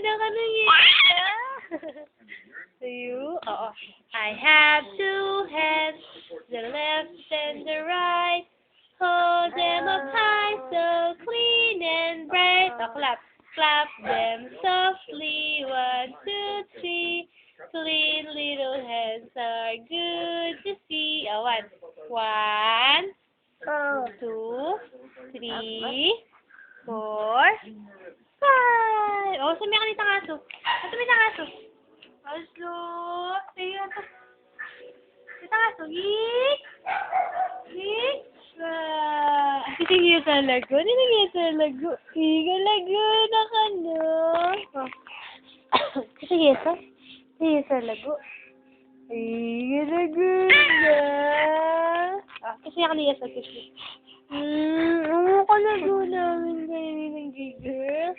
na ka ng isa. You? Oo. I have two hands, the left and the right. Hold them up high, so clean and bright. Oh, clap. Clap them softly. 1, 2, 3. Clean little hands are good to see. Oh, 1, 2, 3, 4, 5. Oh, saan may kanitang aso? Ito may aso. Aso. Tingnan ito. Kitang aso. Eek! Eek! Sige sa lago. Sige sa lago. Sige lago na ka na. Sige sa. Sige sa lago. Sige lago na. Kasi ako niya sa kasi. Ano ka lago namin kayo ng gigil?